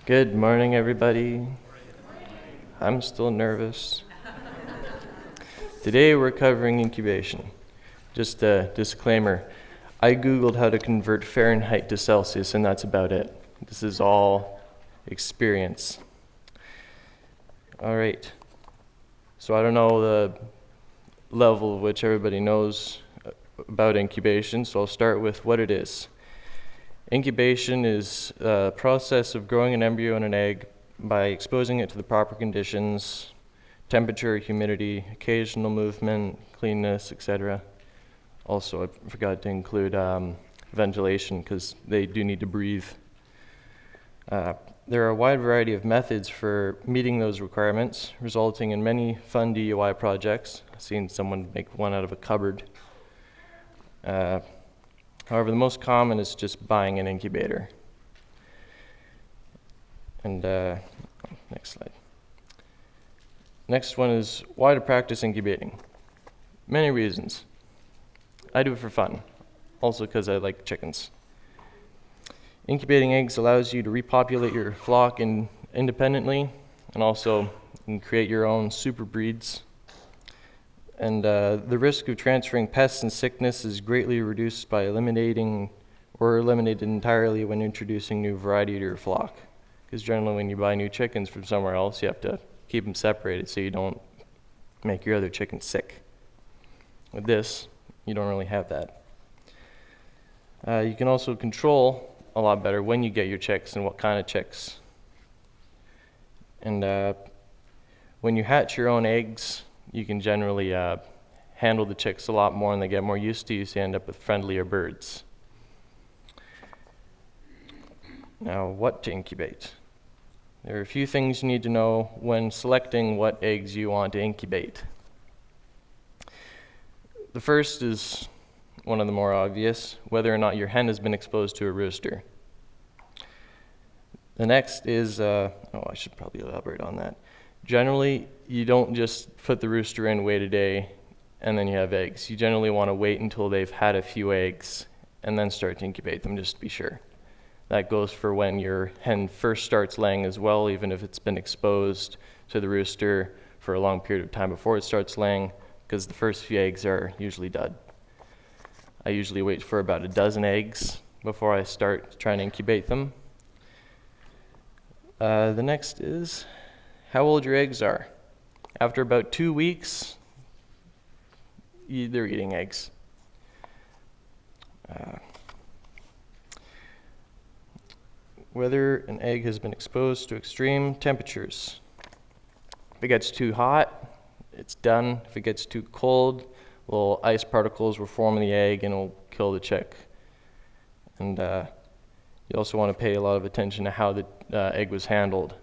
Good morning, everybody. I'm still nervous. Today we're covering incubation. Just a disclaimer, I Googled how to convert Fahrenheit to Celsius and that's about it. This is all experience. All right, so I don't know the level of which everybody knows about incubation, so I'll start with what it is. Incubation is a process of growing an embryo in an egg by exposing it to the proper conditions, temperature, humidity, occasional movement, cleanness, etc. Also, I forgot to include ventilation because they do need to breathe. There are a wide variety of methods for meeting those requirements, resulting in many fun DIY projects. I've seen someone make one out of a cupboard. However, the most common is just buying an incubator. And next slide. Next one is why to practice incubating. Many reasons. I do it for fun, also because I like chickens. Incubating eggs allows you to repopulate your flock independently, and also you can create your own super breeds. And the risk of transferring pests and sickness is greatly reduced by eliminated entirely when introducing new variety to your flock. Because generally when you buy new chickens from somewhere else, you have to keep them separated so you don't make your other chickens sick. With this, you don't really have that. You can also control a lot better when you get your chicks and what kind of chicks. And when you hatch your own eggs, you can generally handle the chicks a lot more and they get more used to you, so you end up with friendlier birds. Now, what to incubate? There are a few things you need to know when selecting what eggs you want to incubate. The first is one of the more obvious, whether or not your hen has been exposed to a rooster. The next is, I should probably elaborate on that. Generally, you don't just put the rooster in, wait a day, and then you have eggs. You generally want to wait until they've had a few eggs and then start to incubate them, just to be sure. That goes for when your hen first starts laying as well, even if it's been exposed to the rooster for a long period of time before it starts laying, because the first few eggs are usually dud. I usually wait for about a dozen eggs before I start trying to incubate them. The next is how old your eggs are. After about 2 weeks, they're eating eggs. Whether an egg has been exposed to extreme temperatures. If it gets too hot, it's done. If it gets too cold, little ice particles will form in the egg and it'll kill the chick. And you also want to pay a lot of attention to how the egg was handled.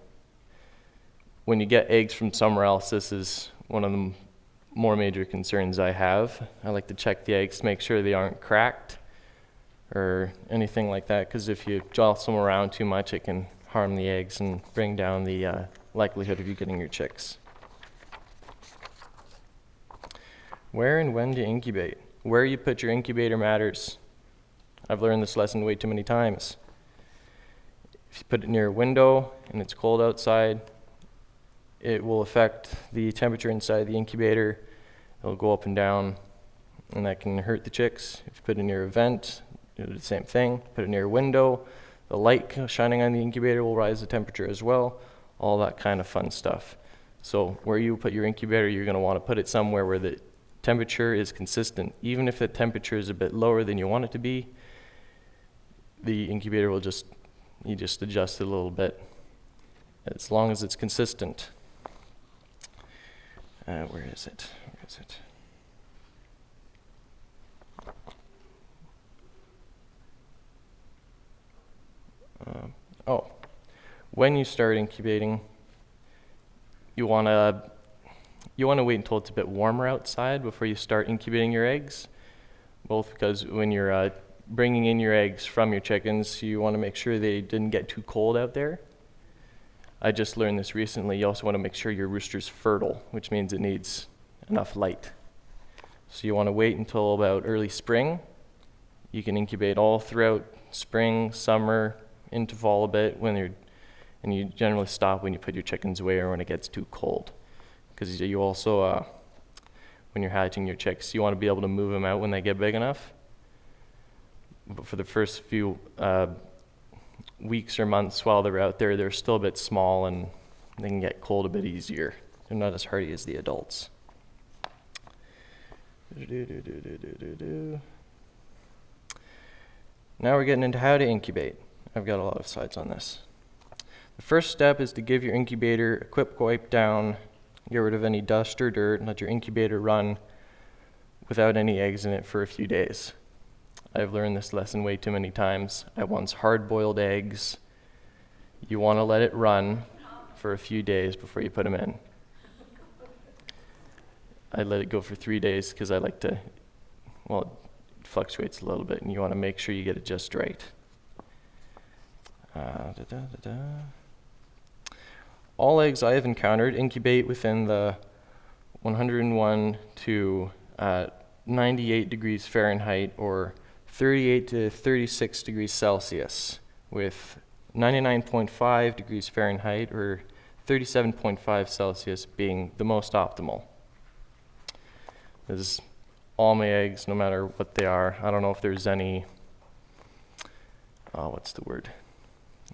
When you get eggs from somewhere else, this is one of the more major concerns I have. I like to check the eggs to make sure they aren't cracked or anything like that, because if you jostle them around too much, it can harm the eggs and bring down the likelihood of you getting your chicks. Where and when to incubate. Where you put your incubator matters. I've learned this lesson way too many times. If you put it near a window and it's cold outside, it will affect the temperature inside the incubator. It'll go up and down, and that can hurt the chicks. If you put it near a vent, do the same thing. Put it near a window, the light shining on the incubator will rise the temperature as well. All that kind of fun stuff. So where you put your incubator, you're going to want to put it somewhere where the temperature is consistent. Even if the temperature is a bit lower than you want it to be, the incubator will just adjust it a little bit, as long as it's consistent. Where is it? When you start incubating, you want to wait until it's a bit warmer outside before you start incubating your eggs, both because when you're bringing in your eggs from your chickens, you want to make sure they didn't get too cold out there. I just learned this recently. You also want to make sure your rooster's fertile, which means it needs enough light. So you want to wait until about early spring. You can incubate all throughout spring, summer, into fall a bit when you're and you generally stop when you put your chickens away or when it gets too cold. Because you also, when you're hatching your chicks, you want to be able to move them out when they get big enough. But for the first few weeks or months while they're out there, they're still a bit small and they can get cold a bit easier. They're not as hardy as the adults. Now we're getting into how to incubate. I've got a lot of slides on this. The first step is to give your incubator a quick wipe down, get rid of any dust or dirt, and let your incubator run without any eggs in it for a few days. I've learned this lesson way too many times. I once hard-boiled eggs. You want to let it run for a few days before you put them in. I let it go for 3 days because I like to, well, it fluctuates a little bit, and you want to make sure you get it just right. All eggs I have encountered incubate within the 101 to 98 degrees Fahrenheit or 38 to 36 degrees Celsius, with 99.5 degrees Fahrenheit or 37.5 Celsius being the most optimal. This is all my eggs, no matter what they are. I don't know if there's any,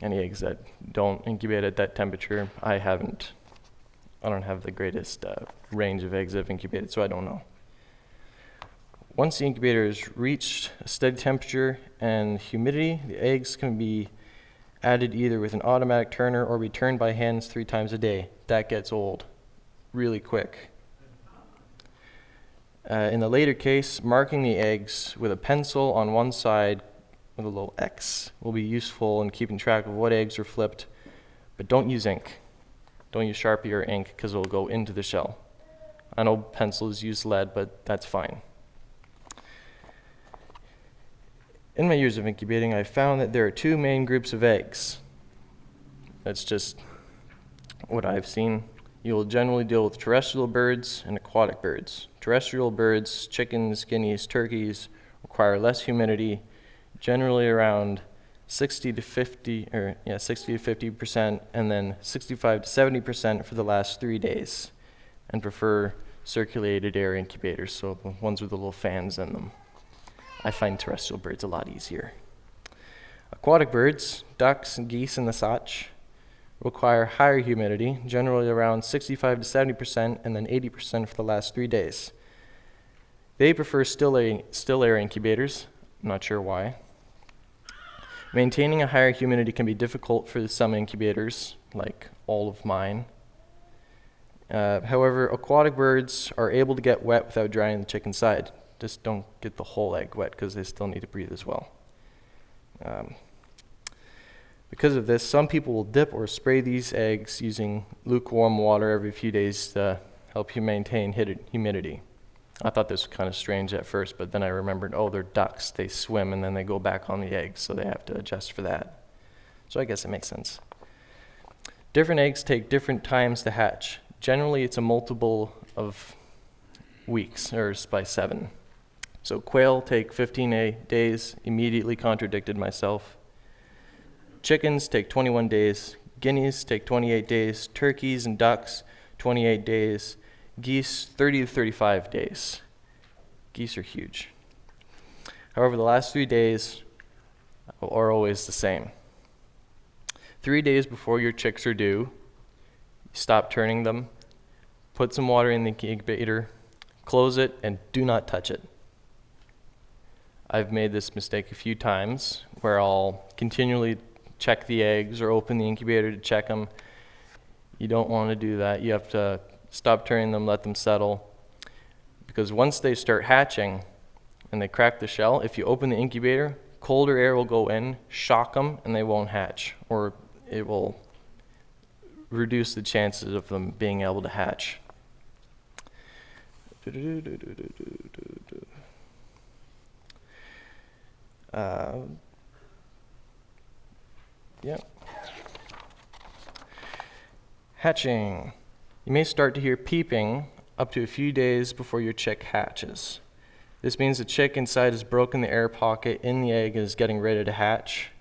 any eggs that don't incubate at that temperature. I don't have the greatest range of eggs I've incubated, so I don't know. Once the incubator has reached a steady temperature and humidity, the eggs can be added either with an automatic turner or be turned by hands 3 times a day. That gets old really quick. In the later case, marking the eggs with a pencil on one side with a little X will be useful in keeping track of what eggs are flipped, but don't use ink. Don't use Sharpie or ink because it will go into the shell. I know pencils use lead, but that's fine. In my years of incubating, I found that there are 2 main groups of eggs. That's just what I've seen. You will generally deal with terrestrial birds and aquatic birds. Terrestrial birds, chickens, guineas, turkeys, require less humidity, generally around 60 to 50%, and then 65 to 70% for the last 3 days, and prefer circulated air incubators, so the ones with the little fans in them. I find terrestrial birds a lot easier. Aquatic birds, ducks, and geese, and the such, require higher humidity, generally around 65 to 70%, and then 80% for the last 3 days. They prefer still air incubators. I'm not sure why. Maintaining a higher humidity can be difficult for some incubators, like all of mine. However, aquatic birds are able to get wet without drying the chicken side. Just don't get the whole egg wet because they still need to breathe as well. Because of this, some people will dip or spray these eggs using lukewarm water every few days to help you maintain humidity. I thought this was kind of strange at first, but then I remembered, oh, they're ducks. They swim and then they go back on the eggs, so they have to adjust for that. So I guess it makes sense. Different eggs take different times to hatch. Generally, it's a multiple of weeks, or by 7. So quail take 15 days, immediately contradicted myself. Chickens take 21 days, guineas take 28 days, turkeys and ducks 28 days, geese 30 to 35 days. Geese are huge. However, the last 3 days are always the same. 3 days before your chicks are due, stop turning them, put some water in the incubator, close it, and do not touch it. I've made this mistake a few times where I'll continually check the eggs or open the incubator to check them. You don't want to do that. You have to stop turning them, let them settle. Because once they start hatching and they crack the shell, if you open the incubator, colder air will go in, shock them, and they won't hatch. Or it will reduce the chances of them being able to hatch. Hatching. You may start to hear peeping up to a few days before your chick hatches. This means the chick inside has broken the air pocket in the egg and is getting ready to hatch.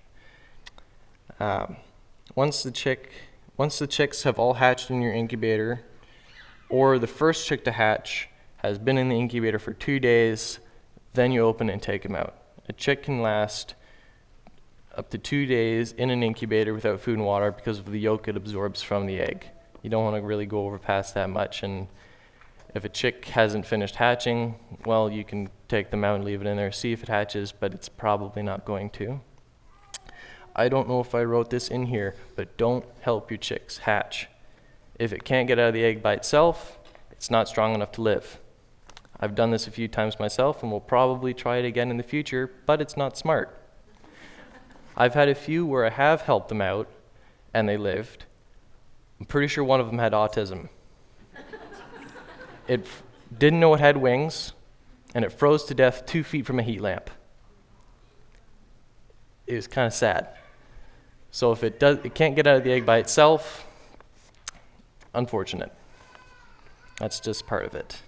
Once the chicks have all hatched in your incubator, or the first chick to hatch has been in the incubator for 2 days, then you open it and take them out. A chick can last up to 2 days in an incubator without food and water because of the yolk it absorbs from the egg. You don't want to really go over past that much, and if a chick hasn't finished hatching, well, you can take them out and leave it in there, see if it hatches, but it's probably not going to. I don't know if I wrote this in here, but don't help your chicks hatch. If it can't get out of the egg by itself, it's not strong enough to live. I've done this a few times myself and will probably try it again in the future, but it's not smart. I've had a few where I have helped them out and they lived. I'm pretty sure one of them had autism. It didn't know it had wings, and it froze to death 2 feet from a heat lamp. It was kind of sad. So if it can't get out of the egg by itself, unfortunate. That's just part of it.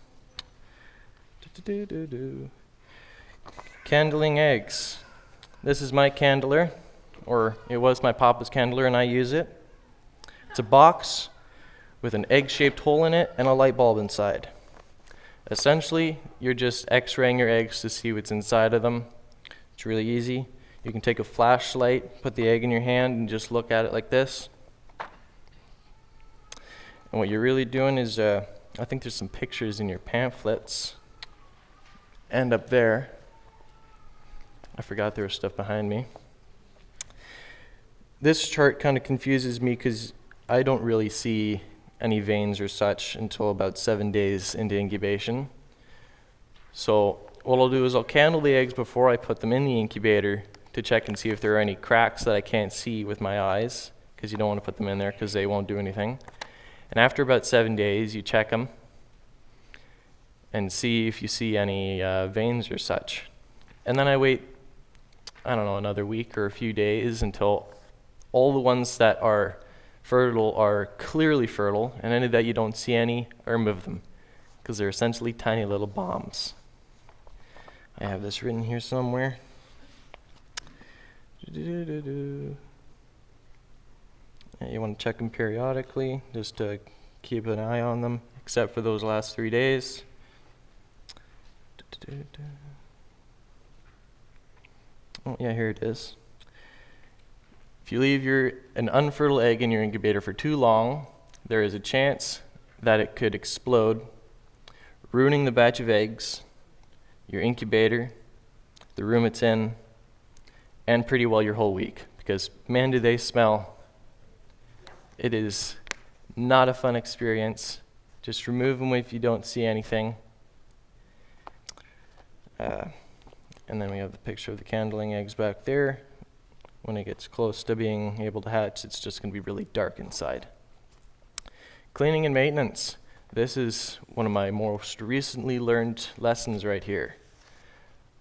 Candling eggs. This is my candler, or it was my papa's candler, and I use it. It's a box with an egg-shaped hole in it and a light bulb inside. Essentially, you're just x-raying your eggs to see what's inside of them. It's really easy. You can take a flashlight, put the egg in your hand, and just look at it like this. And what you're really doing is, I think there's some pictures in your pamphlets. And up there, I forgot there was stuff behind me. This chart kind of confuses me because I don't really see any veins or such until about 7 days into incubation. So what I'll do is I'll candle the eggs before I put them in the incubator to check and see if there are any cracks that I can't see with my eyes, because you don't want to put them in there because they won't do anything. And after about 7 days, you check them and see if you see any veins or such. And then I wait, I don't know, another week or a few days until all the ones that are fertile are clearly fertile, and any that you don't see any, remove them, because they're essentially tiny little bombs. I have this written here somewhere. You want to check them periodically, just to keep an eye on them, except for those last 3 days. Oh yeah, here it is. If you leave an unfertile egg in your incubator for too long, there is a chance that it could explode, ruining the batch of eggs, your incubator, the room it's in, and pretty well your whole week, because man, do they smell. It is not a fun experience. Just remove them if you don't see anything. And then we have the picture of the candling eggs back there. When it gets close to being able to hatch, it's just going to be really dark inside. Cleaning and maintenance. This is one of my most recently learned lessons right here.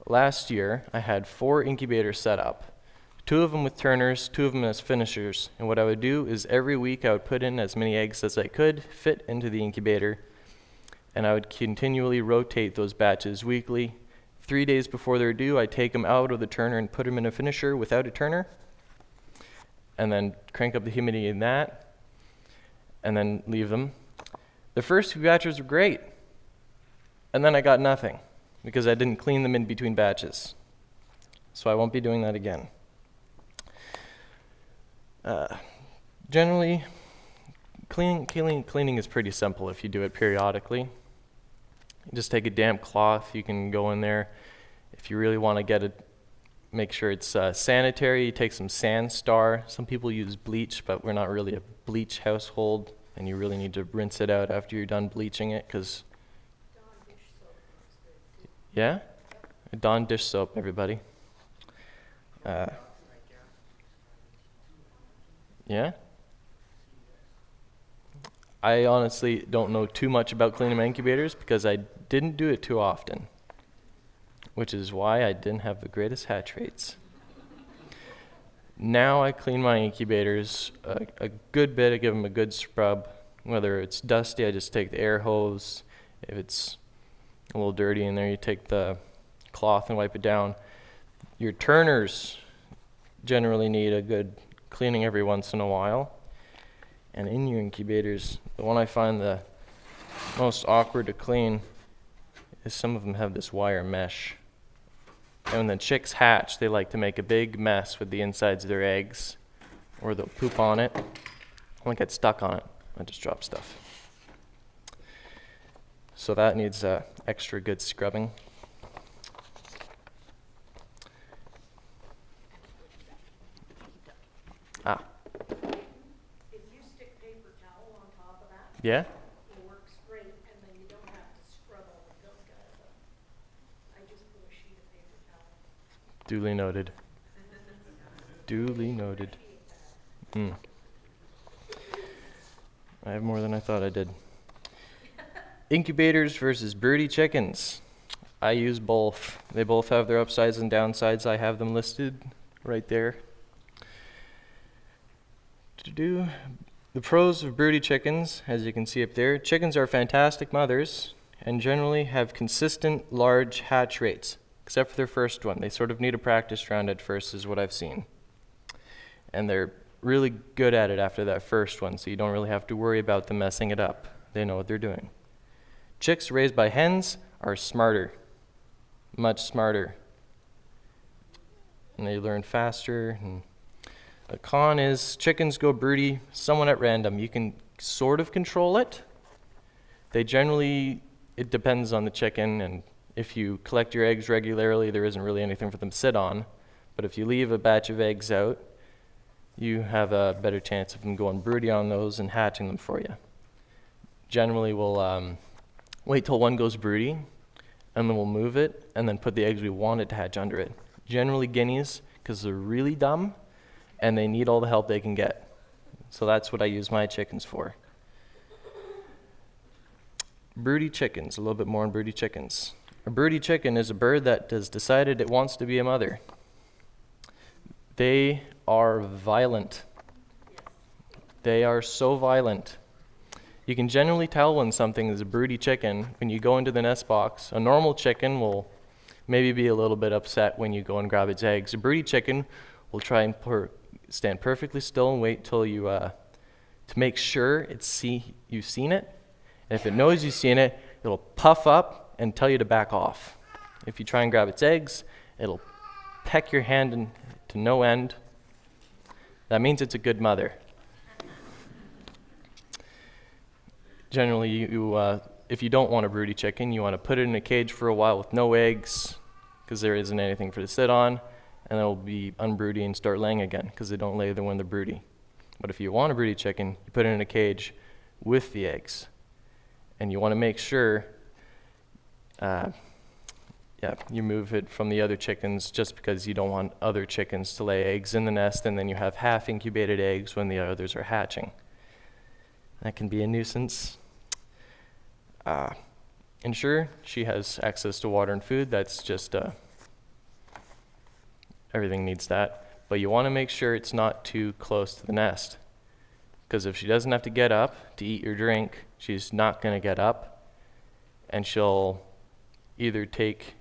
Last year, I had 4 incubators set up. 2 of them with turners, 2 of them as finishers. And what I would do is every week I would put in as many eggs as I could fit into the incubator, and I would continually rotate those batches weekly. 3 days before they're due, I take them out of the turner and put them in a finisher without a turner, and then crank up the humidity in that, and then leave them. The first few batches were great, and then I got nothing because I didn't clean them in between batches. So I won't be doing that again. Generally, cleaning is pretty simple if you do it periodically. You just take a damp cloth, you can go in there. If you really want to make sure it's sanitary, you take some Sand Star. Some people use bleach, but we're not really a bleach household, and you really need to rinse it out after you're done bleaching it, because... Yeah? Dawn dish soap, everybody. Yeah? I honestly don't know too much about cleaning my incubators because I didn't do it too often, which is why I didn't have the greatest hatch rates. Now I clean my incubators a good bit. I give them a good scrub. Whether it's dusty, I just take the air hose. If it's a little dirty in there, you take the cloth and wipe it down. Your turners generally need a good cleaning every once in a while. And in your incubators, the one I find the most awkward to clean is some of them have this wire mesh. And when the chicks hatch, they like to make a big mess with the insides of their eggs, or they'll poop on it. I'll get stuck on it. I just drop stuff. So that needs extra good scrubbing. Ah. If you stick paper towel on top of that, Yeah? it works great, and then you don't have to scrub all the milk out of them. I just put a sheet of paper towel. Duly noted. Duly noted. I have more than I thought I did. Incubators versus broody chickens. I use both. They both have their upsides and downsides. I have them listed right there. The pros of broody chickens, as you can see up there, chickens are fantastic mothers and generally have consistent large hatch rates, except for their first one. They sort of need a practice round at first is what I've seen. And they're really good at it after that first one, so you don't really have to worry about them messing it up. They know what they're doing. Chicks raised by hens are smarter, much smarter. And they learn faster. And a con is chickens go broody somewhat at random. You can sort of control it. They generally, it depends on the chicken, and if you collect your eggs regularly, there isn't really anything for them to sit on. But if you leave a batch of eggs out, you have a better chance of them going broody on those and hatching them for you. Generally, we'll wait till one goes broody, and then we'll move it, and then put the eggs we want it to hatch under it. Generally guineas, because they're really dumb, and they need all the help they can get. So that's what I use my chickens for. Broody chickens, a little bit more on broody chickens. A broody chicken is a bird that has decided it wants to be a mother. They are violent. They are so violent. You can generally tell when something is a broody chicken when you go into the nest box. A normal chicken will maybe be a little bit upset when you go and grab its eggs. A broody chicken will try and stand perfectly still and wait till you, to make sure you've seen it. And if it knows you've seen it, it'll puff up and tell you to back off. If you try and grab its eggs, it'll peck your hand to no end. That means it's a good mother. Generally, if you don't want a broody chicken, you want to put it in a cage for a while with no eggs, because there isn't anything for it to sit on, and it'll be unbroody and start laying again, because they don't lay there when they're broody. But if you want a broody chicken, you put it in a cage with the eggs, and you want to make sure you move it from the other chickens, just because you don't want other chickens to lay eggs in the nest, and then you have half incubated eggs when the others are hatching. That can be a nuisance. Ensure she has access to water and food. That's just, everything needs that. But you want to make sure it's not too close to the nest. Because if she doesn't have to get up to eat or drink, she's not going to get up. And she'll either take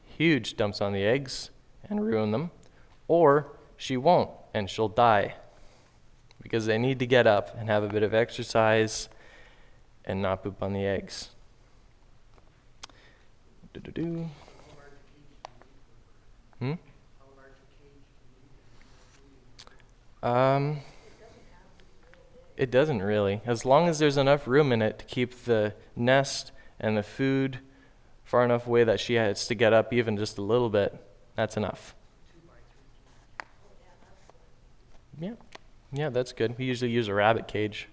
huge dumps on the eggs and ruin them, or she won't and she'll die. Because they need to get up and have a bit of exercise and not poop on the eggs. It doesn't really. As long as there's enough room in it to keep the nest and the food far enough away that she has to get up even just a little bit, that's enough. Yeah, that's good. We usually use a rabbit cage.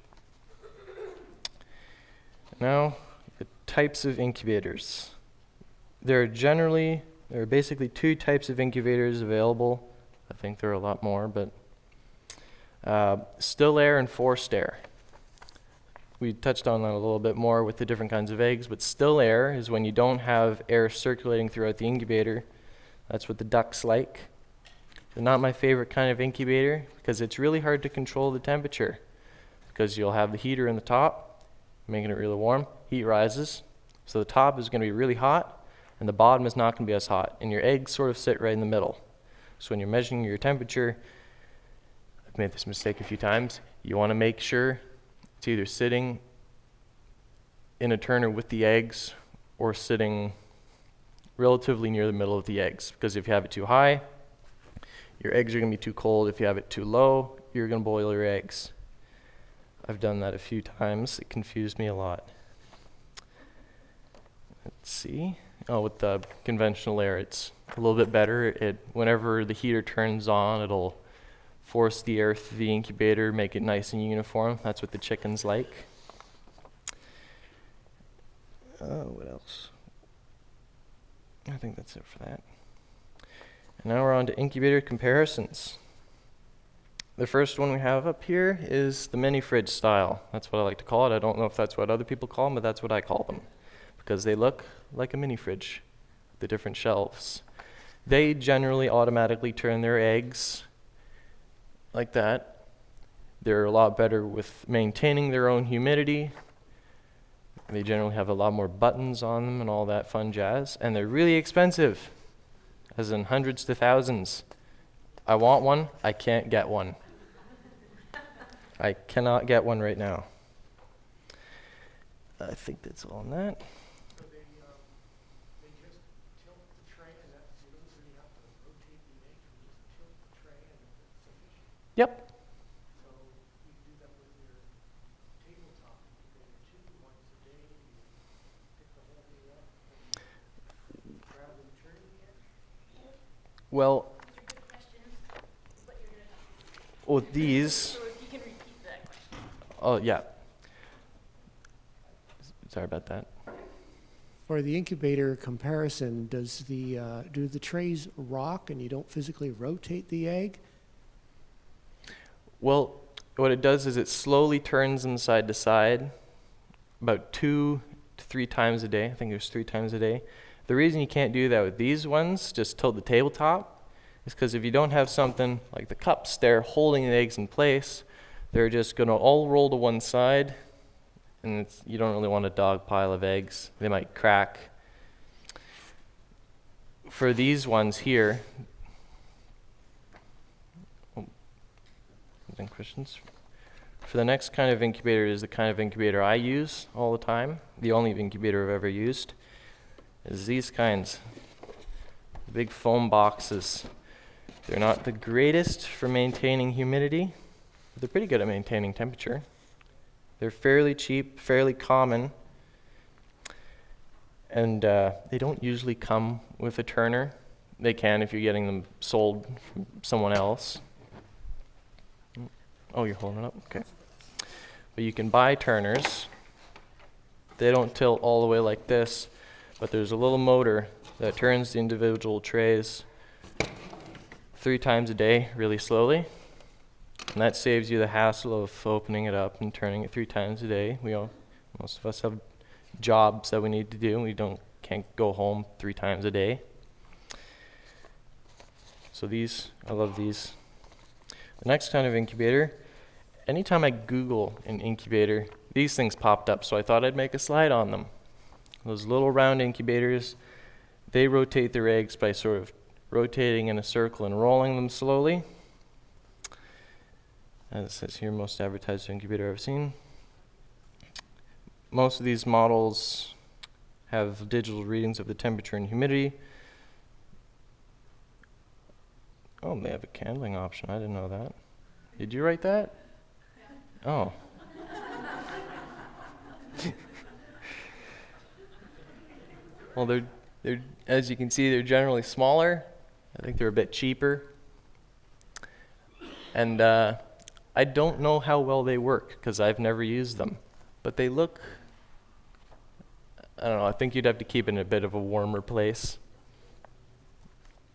Now, the types of incubators. There are basically two types of incubators available. I think there are a lot more, but still air and forced air. We touched on that a little bit more with the different kinds of eggs, but still air is when you don't have air circulating throughout the incubator. That's what the ducks like. They're not my favorite kind of incubator because it's really hard to control the temperature, because you'll have the heater in the top, making it really warm. Heat rises, so the top is going to be really hot, and the bottom is not going to be as hot, and your eggs sort of sit right in the middle. So when you're measuring your temperature, I've made this mistake a few times. You want to make sure it's either sitting in a turner with the eggs or sitting relatively near the middle of the eggs, because if you have it too high, your eggs are going to be too cold. If you have it too low, you're going to boil your eggs. I've done that a few times. It confused me a lot. Let's see. Oh, with the conventional air, it's a little bit better. Whenever the heater turns on, it'll force the air through the incubator, make it nice and uniform. That's what the chickens like. What else? I think that's it for that. And now we're on to incubator comparisons. The first one we have up here is the mini fridge style. That's what I like to call it. I don't know if that's what other people call them, but that's what I call them, because they look like a mini fridge, the different shelves. They generally automatically turn their eggs like that. They're a lot better with maintaining their own humidity. They generally have a lot more buttons on them and all that fun jazz. And they're really expensive, as in hundreds to thousands. I want one. I can't get one. I cannot get one right now. I think that's all on that. So they just tilt the tray, and that's, you don't really have to rotate the eggs, you just tilt the tray and it's sufficient. Yep. So you can do that with your tabletop. You go to once a day, you pick the whole thing up, and rather than turning the eggs. Well, Those are good questions, but you're gonna, with these, so if you can repeat that question. oh yeah. Sorry about that. For the incubator comparison, do the trays rock and you don't physically rotate the egg? Well, what it does is it slowly turns them side to side about 2 to 3 times a day. I think there's 3 times a day. The reason you can't do that with these ones, just tilt the tabletop, is because if you don't have something like the cups there holding the eggs in place, they're just going to all roll to one side, and you don't really want a dog pile of eggs. They might crack. For these ones here, any questions? For the next kind of incubator is the kind of incubator I use all the time. The only incubator I've ever used is these kinds. The big foam boxes. They're not the greatest for maintaining humidity, but they're pretty good at maintaining temperature. They're fairly cheap, fairly common, and they don't usually come with a turner. They can if you're getting them sold from someone else. Oh, you're holding it up? Okay. But you can buy turners. They don't tilt all the way like this, but there's a little motor that turns the individual trays 3 times a day really slowly. And that saves you the hassle of opening it up and turning it 3 times a day. Most of us have jobs that we need to do. We can't go home 3 times a day. So I love these. The next kind of incubator, anytime I Google an incubator, these things popped up, so I thought I'd make a slide on them. Those little round incubators, they rotate their eggs by sort of rotating in a circle and rolling them slowly. As it says here, most advertised incubator I've seen. Most of these models have digital readings of the temperature and humidity. Oh, they have a candling option. I didn't know that. Did you write that? Oh. Well, they're as you can see, they're generally smaller. I think they're a bit cheaper. And I don't know how well they work because I've never used them, but they look, I don't know, I think you'd have to keep it in a bit of a warmer place.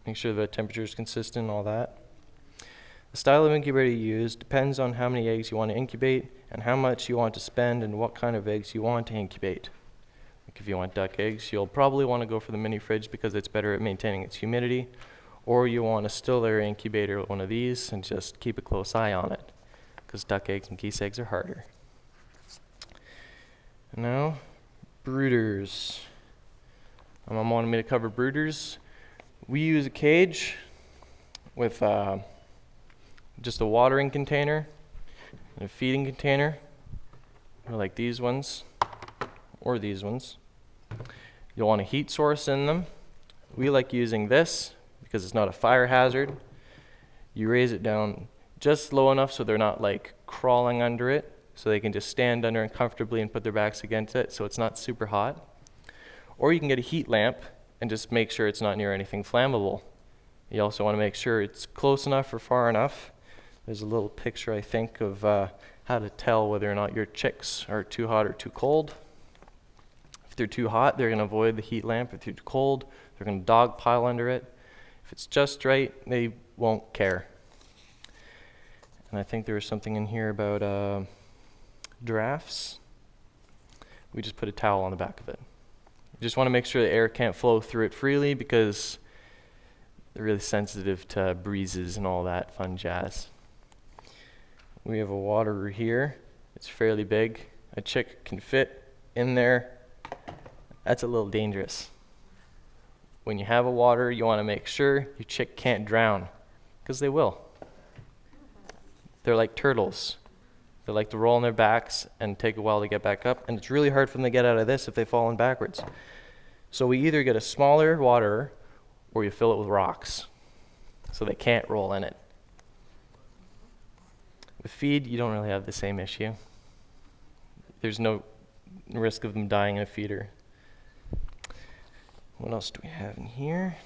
Make sure the temperature is consistent and all that. The style of incubator you use depends on how many eggs you want to incubate and how much you want to spend and what kind of eggs you want to incubate. Like if you want duck eggs, you'll probably want to go for the mini fridge because it's better at maintaining its humidity, or you want a still air incubator, one of these, and just keep a close eye on it, because duck eggs and geese eggs are harder. And now, brooders. My mom wanted me to cover brooders. We use a cage with just a watering container and a feeding container, or like these ones, or these ones. You'll want a heat source in them. We like using this because it's not a fire hazard. You raise it down just low enough so they're not like crawling under it, so they can just stand under it comfortably and put their backs against it so it's not super hot. Or you can get a heat lamp and just make sure it's not near anything flammable. You also want to make sure it's close enough or far enough. There's a little picture, I think, of how to tell whether or not your chicks are too hot or too cold. If they're too hot, they're going to avoid the heat lamp. If they're too cold, they're going to dog pile under it. If it's just right, they won't care. And I think there was something in here about drafts. We just put a towel on the back of it. You just want to make sure the air can't flow through it freely because they're really sensitive to breezes and all that fun jazz. We have a waterer here. It's fairly big. A chick can fit in there. That's a little dangerous. When you have a waterer, you want to make sure your chick can't drown, because they will. They're like turtles. They like to roll on their backs and take a while to get back up, and it's really hard for them to get out of this if they've fallen backwards. So we either get a smaller waterer or you fill it with rocks so they can't roll in it. With feed, you don't really have the same issue. There's no risk of them dying in a feeder. What else do we have in here?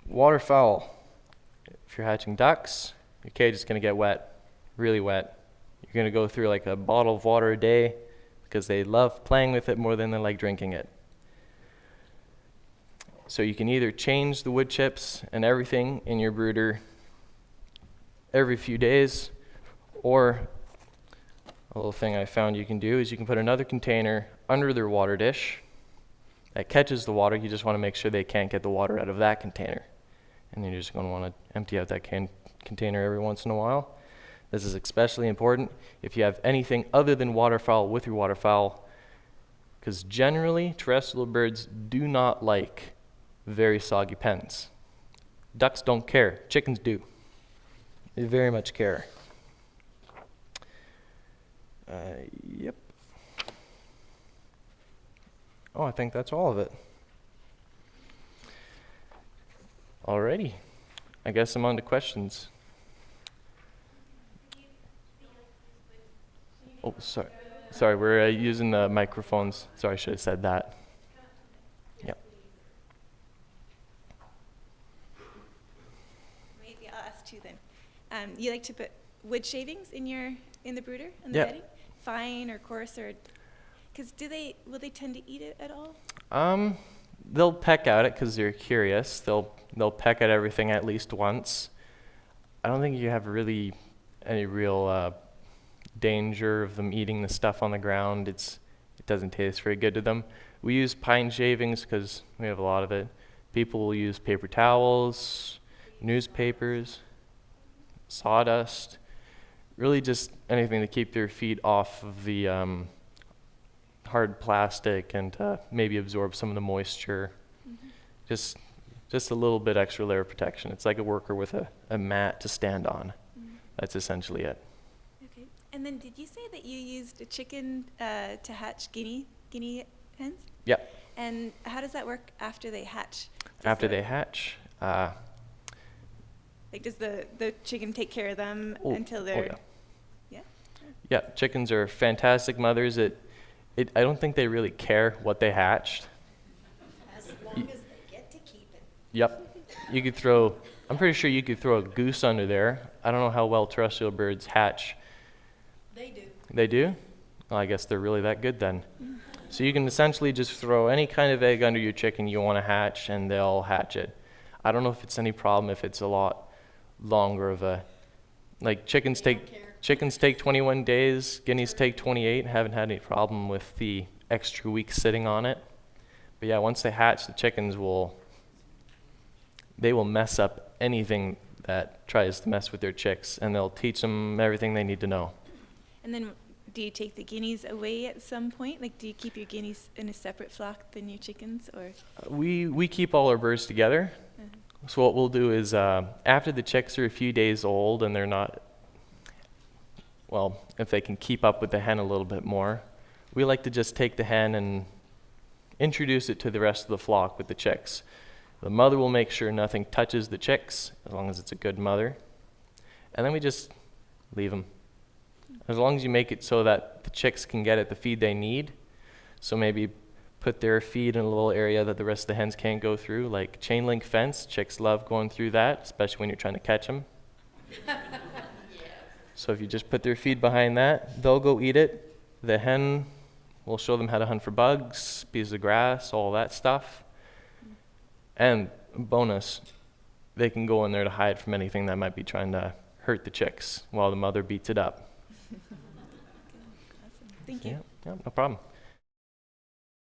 Waterfowl. If you're hatching ducks, your cage is going to get wet, really wet. You're going to go through like a bottle of water a day because they love playing with it more than they like drinking it. So you can either change the wood chips and everything in your brooder every few days, or a little thing I found you can do is you can put another container under their water dish that catches the water. You just want to make sure they can't get the water out of that container. And then you're just going to want to empty out that container every once in a while. This is especially important if you have anything other than waterfowl with your waterfowl, because generally terrestrial birds do not like very soggy pens. Ducks don't care. Chickens do. They very much care. Yep. Oh, I think that's all of it. Alrighty. I guess I'm on to questions. Oh, sorry. Sorry, we're using the microphones. Sorry, I should have said that. Yep. Maybe I'll ask two then. You like to put wood shavings in the brooder and the Yeah. bedding? Fine or coarse, or because will they tend to eat it at all? They'll peck at it because they're curious. They'll peck at everything at least once. I don't think you have really any real danger of them eating the stuff on the ground. It doesn't taste very good to them. We use pine shavings because we have a lot of it. People will use paper towels, newspapers, sawdust, really just anything to keep their feet off of the hard plastic and maybe absorb some of the moisture. Mm-hmm. Just a little bit extra layer of protection. It's like a worker with a mat to stand on. Mm-hmm. That's essentially it. Okay. And then did you say that you used a chicken to hatch guinea hens? Yep. And how does that work after they hatch? After they hatch, like, does the chicken take care of them until they're... yeah. Yeah? Yeah, chickens are fantastic mothers. I don't think they really care what they hatched. As long as they get to keep it. Yep. I'm pretty sure you could throw a goose under there. I don't know how well terrestrial birds hatch. They do. They do? Well, I guess they're really that good then. So you can essentially just throw any kind of egg under your chicken you want to hatch, and they'll hatch it. I don't know if it's any problem if it's a lot longer of a... Like chickens take 21 days, guineas take 28. Haven't had any problem with the extra week sitting on it. But yeah, once they hatch, the chickens will mess up anything that tries to mess with their chicks, and they'll teach them everything they need to know. And then do you take the guineas away at some point? Like, do you keep your guineas in a separate flock than your chickens, or? We keep all our birds together. So what we'll do is after the chicks are a few days old and they're not, well, if they can keep up with the hen a little bit more, we like to just take the hen and introduce it to the rest of the flock with the chicks. The mother will make sure nothing touches the chicks, as long as it's a good mother. And then we just leave them. As long as you make it so that the chicks can get at the feed they need. So maybe put their feed in a little area that the rest of the hens can't go through, like chain link fence. Chicks love going through that, especially when you're trying to catch them. So if you just put their feed behind that, they'll go eat it. The hen will show them how to hunt for bugs, pieces of grass, all that stuff. And bonus, they can go in there to hide from anything that might be trying to hurt the chicks while the mother beats it up. Awesome. Thank you. Yeah, no problem.